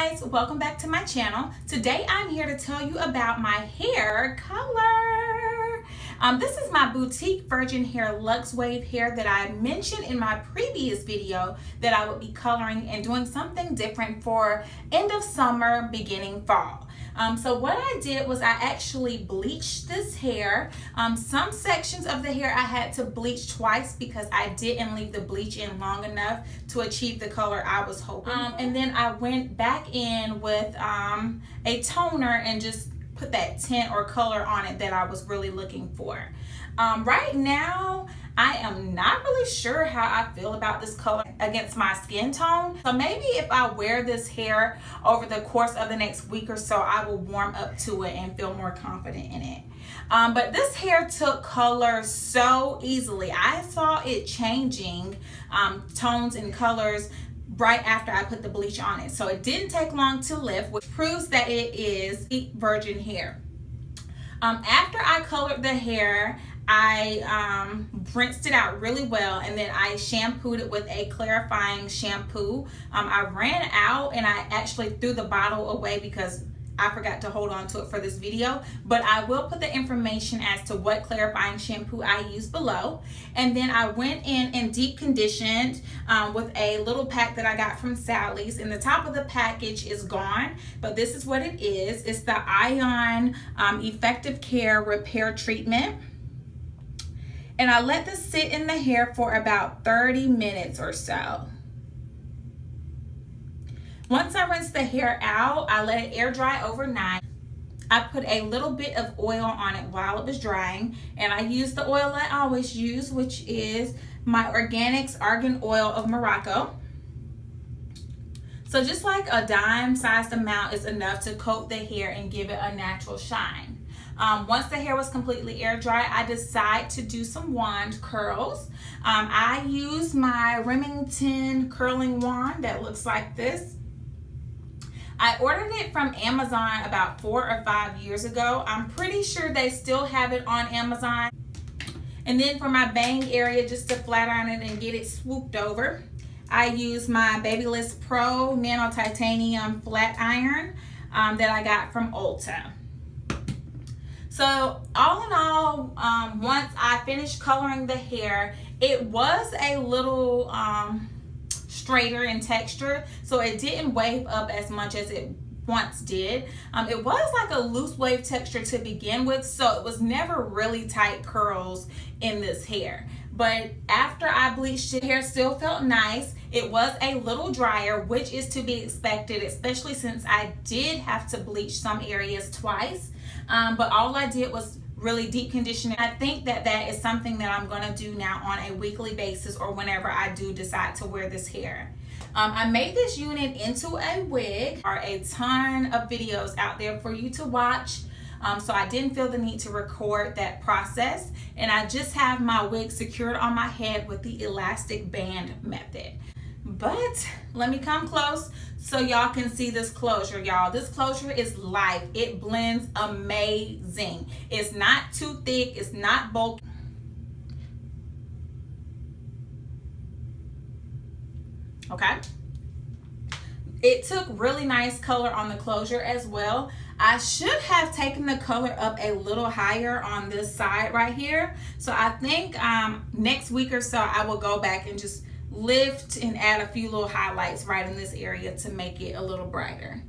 guys, welcome back to my channel. Today I'm here to tell you about my hair color. This is my boutique virgin hair luxe wave hair that I mentioned in my previous video that I would be coloring and doing something different for end of summer, beginning fall. So what I did was I actually bleached this hair. Some sections of the hair I had to bleach twice because I didn't leave the bleach in long enough to achieve the color I was hoping. And then I went back in with a toner and just put that tint or color on it that I was really looking for. Right now, I am not really sure how I feel about this color against my skin tone. So maybe if I wear this hair over the course of the next week or so, I will warm up to it and feel more confident in it. But this hair took color so easily. I saw it changing tones and colors right after I put the bleach on it. So it didn't take long to lift, which proves that it is virgin hair. After I colored the hair, I rinsed it out really well, and then I shampooed it with a clarifying shampoo. I ran out and I actually threw the bottle away because I forgot to hold on to it for this video, but I will put the information as to what clarifying shampoo I use below. And then I went in and deep conditioned with a little pack that I got from Sally's, and the top of the package is gone, but this is what it is. It's the Ion Effective Care Repair Treatment. And I let this sit in the hair for about 30 minutes or so. Once I rinse the hair out, I let it air dry overnight. I put a little bit of oil on it while it was drying, and I used the oil I always use, which is my Organics Argan Oil of Morocco. So just like a dime-sized amount is enough to coat the hair and give it a natural shine. Once the hair was completely air dry, I decided to do some wand curls. I use my Remington curling wand that looks like this. I ordered it from Amazon about 4 or 5 years ago. I'm pretty sure they still have it on Amazon. And then for my bang area, just to flat iron it and get it swooped over, I use my Babyliss Pro Nano Titanium flat iron that I got from Ulta. So all in all, once I finished coloring the hair, it was a little straighter in texture, so it didn't wave up as much as it once did. It was like a loose wave texture to begin with, so it was never really tight curls in this hair. But after I bleached it, hair still felt nice. It was a little drier, which is to be expected, especially since I did have to bleach some areas twice. But all I did was really deep conditioning. I think that that is something that I'm going to do now on a weekly basis or whenever I do decide to wear this hair. I made this unit into a wig. There are a ton of videos out there for you to watch. So I didn't feel the need to record that process, and I just have my wig secured on my head with the elastic band method. But let me come close so y'all can see this closure, y'all. This closure is life. It blends amazing. It's not too thick, it's not bulky. Okay. It took really nice color on the closure as well. I should have taken the color up a little higher on this side right here. So I think next week or so I will go back and just lift and add a few little highlights right in this area to make it a little brighter.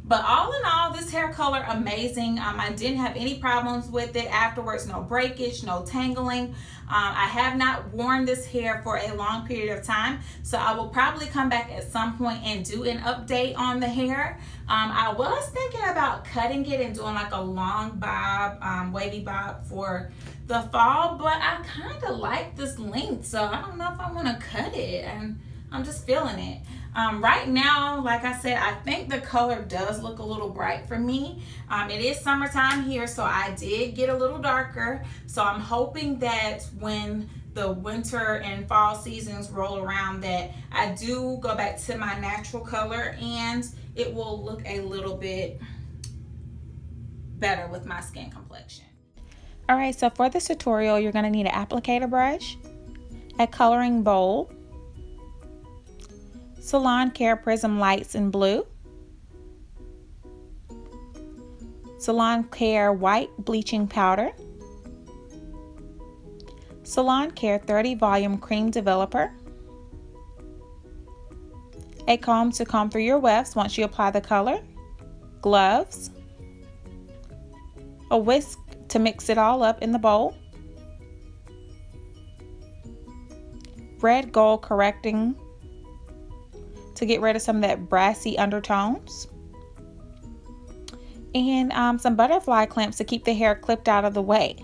But all in all, this hair color amazing. I didn't have any problems with it afterwards. No breakage, no tangling. I have not worn this hair for a long period of time, so I will probably come back at some point and do an update on the hair. I was thinking about cutting it and doing like a long bob, wavy bob for the fall, but I kind of like this length, so I don't know if I want to cut it, and I'm just feeling it. Right now, like I said, I think the color does look a little bright for me. It is summertime here, so I did get a little darker. So I'm hoping that when the winter and fall seasons roll around that I do go back to my natural color and it will look a little bit better with my skin complexion. All right, so for this tutorial, you're going to need an applicator brush, a coloring bowl, Salon Prism Lights in blue, Salon Care White Bleaching Powder, Salon Care 30 Volume Cream Developer, a comb to comb through your wefts once you apply the color, gloves, a whisk to mix it all up in the bowl, red gold correcting to get rid of some of that brassy undertones, and some butterfly clamps to keep the hair clipped out of the way.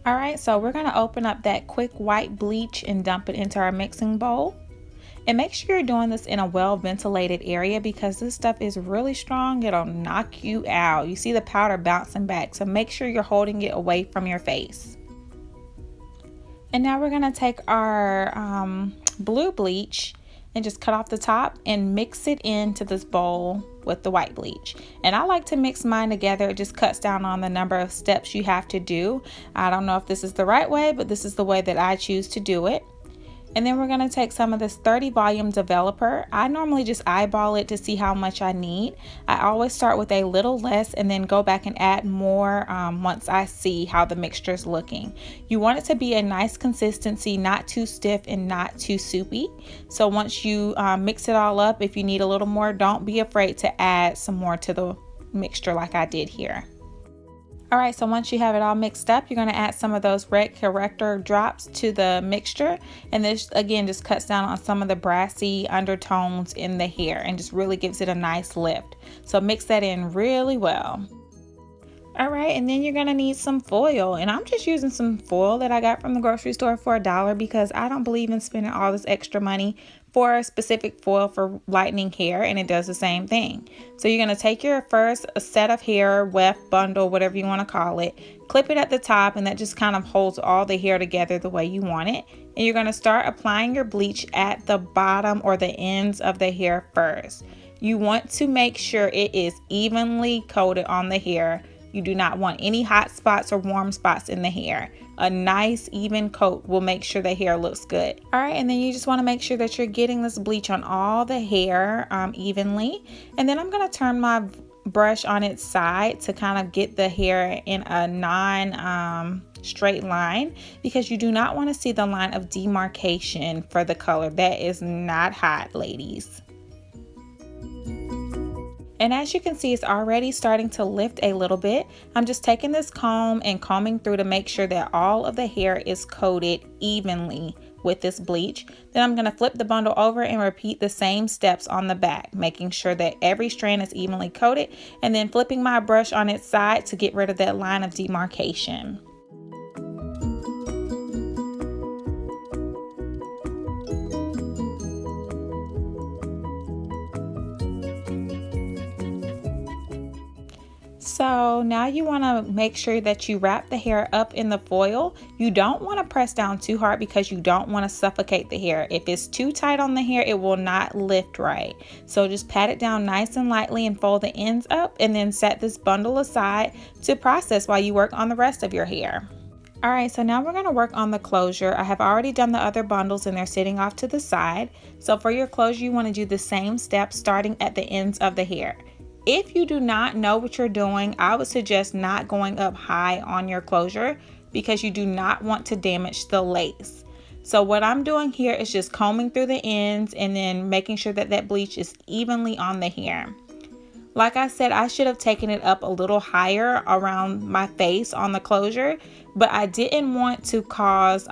Alright, so we're going to open up that quick white bleach and dump it into our mixing bowl. And make sure you're doing this in a well ventilated area because this stuff is really strong. It'll knock you out. You see the powder bouncing back, so make sure you're holding it away from your face. And now we're going to take our blue bleach and just cut off the top and mix it into this bowl with the white bleach. And I like to mix mine together. It just cuts down on the number of steps you have to do. I don't know if this is the right way, but this is the way that I choose to do it. And then we're going to take some of this 30 volume developer. I normally just eyeball it to see how much I need. I always start with a little less and then go back and add more once I see how the mixture is looking. You want it to be a nice consistency, not too stiff and not too soupy. So once you mix it all up, if you need a little more, don't be afraid to add some more to the mixture like I did here. Alright, so once you have it all mixed up, you're going to add some of those red corrector drops to the mixture. And this, again, just cuts down on some of the brassy undertones in the hair and just really gives it a nice lift. So mix that in really well. Alright, and then you're going to need some foil. And I'm just using some foil that I got from the grocery store for $1 because I don't believe in spending all this extra money for a specific foil for lightening hair, and it does the same thing. So you're going to take your first set of hair, weft, bundle, whatever you want to call it, clip it at the top, and that just kind of holds all the hair together the way you want it. And you're going to start applying your bleach at the bottom or the ends of the hair first. You want to make sure it is evenly coated on the hair. You do not want any hot spots or warm spots in the hair. A nice even coat will make sure the hair looks good. Alright, and then you just want to make sure that you're getting this bleach on all the hair evenly. And then I'm going to turn my brush on its side to kind of get the hair in a straight line, because you do not want to see the line of demarcation for the color. That is not hot, ladies. And as you can see, it's already starting to lift a little bit. I'm just taking this comb and combing through to make sure that all of the hair is coated evenly with this bleach. Then I'm going to flip the bundle over and repeat the same steps on the back, making sure that every strand is evenly coated, and then flipping my brush on its side to get rid of that line of demarcation. So now you want to make sure that you wrap the hair up in the foil. You don't want to press down too hard because you don't want to suffocate the hair. If it's too tight on the hair, it will not lift right. So just pat it down nice and lightly and fold the ends up, and then set this bundle aside to process while you work on the rest of your hair. Alright, so now we're going to work on the closure. I have already done the other bundles and they're sitting off to the side. So for your closure, you want to do the same steps starting at the ends of the hair. If you do not know what you're doing, I would suggest not going up high on your closure because you do not want to damage the lace. So what I'm doing here is just combing through the ends and then making sure that that bleach is evenly on the hair. Like I said, I should have taken it up a little higher around my face on the closure, but I didn't want to cause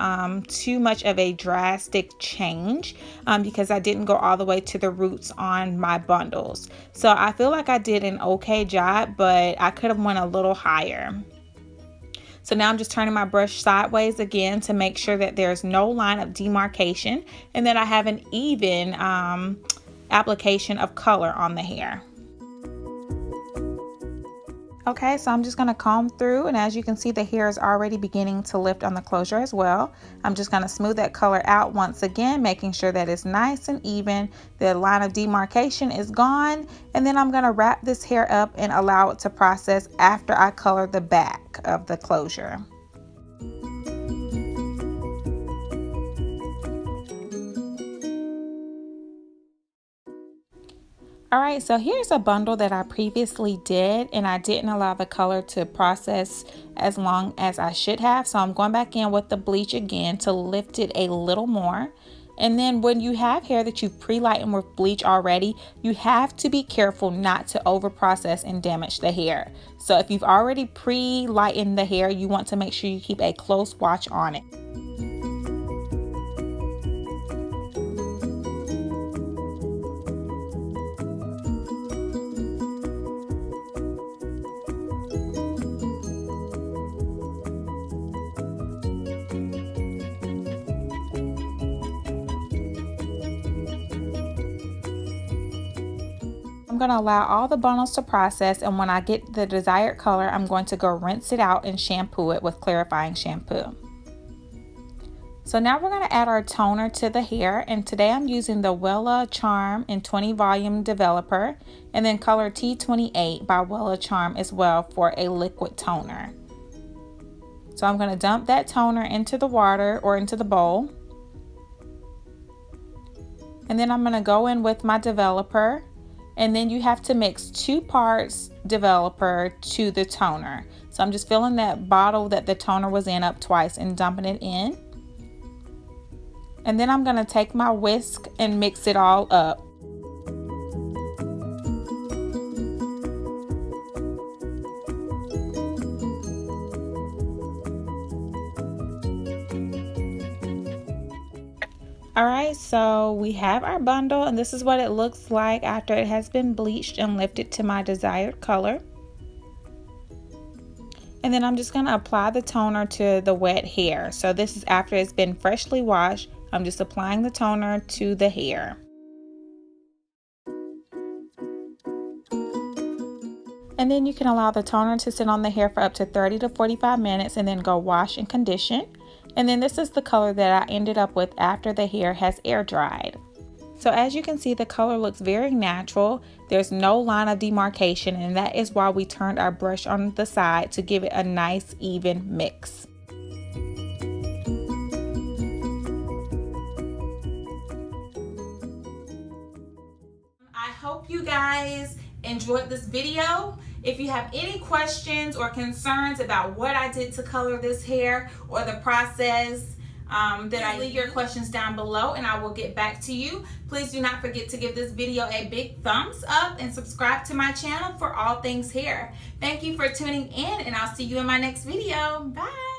too much of a drastic change because I didn't go all the way to the roots on my bundles. So I feel like I did an okay job, but I could have went a little higher. So now I'm just turning my brush sideways again to make sure that there's no line of demarcation and that I have an even application of color on the hair. Okay, so I'm just going to comb through, and as you can see, the hair is already beginning to lift on the closure as well. I'm just going to smooth that color out once again, making sure that it's nice and even. The line of demarcation is gone, and then I'm going to wrap this hair up and allow it to process after I color the back of the closure. Alright, so here's a bundle that I previously did, and I didn't allow the color to process as long as I should have. So I'm going back in with the bleach again to lift it a little more. And then when you have hair that you've pre-lightened with bleach already, you have to be careful not to over process and damage the hair. So if you've already pre-lightened the hair, you want to make sure you keep a close watch on it. I'm going to allow all the bundles to process, and when I get the desired color, I'm going to go rinse it out and shampoo it with clarifying shampoo. So now we're going to add our toner to the hair, and today I'm using the Wella Charm in 20 volume developer, and then color T28 by Wella Charm as well for a liquid toner. So I'm going to dump that toner into the water or into the bowl, and then I'm going to go in with my developer. And then you have to mix 2 parts developer to the toner. So I'm just filling that bottle that the toner was in up twice and dumping it in. And then I'm going to take my whisk and mix it all up. Alright, so we have our bundle, and this is what it looks like after it has been bleached and lifted to my desired color. And then I'm just going to apply the toner to the wet hair. So this is after it's been freshly washed. I'm just applying the toner to the hair. And then you can allow the toner to sit on the hair for up to 30 to 45 minutes and then go wash and condition. And then this is the color that I ended up with after the hair has air dried. So as you can see, the color looks very natural. There's no line of demarcation, and that is why we turned our brush on the side to give it a nice even mix. I hope you guys enjoyed this video. If you have any questions or concerns about what I did to color this hair or the process, leave your questions down below and I will get back to you. Please do not forget to give this video a big thumbs up and subscribe to my channel for all things hair. Thank you for tuning in, and I'll see you in my next video. Bye.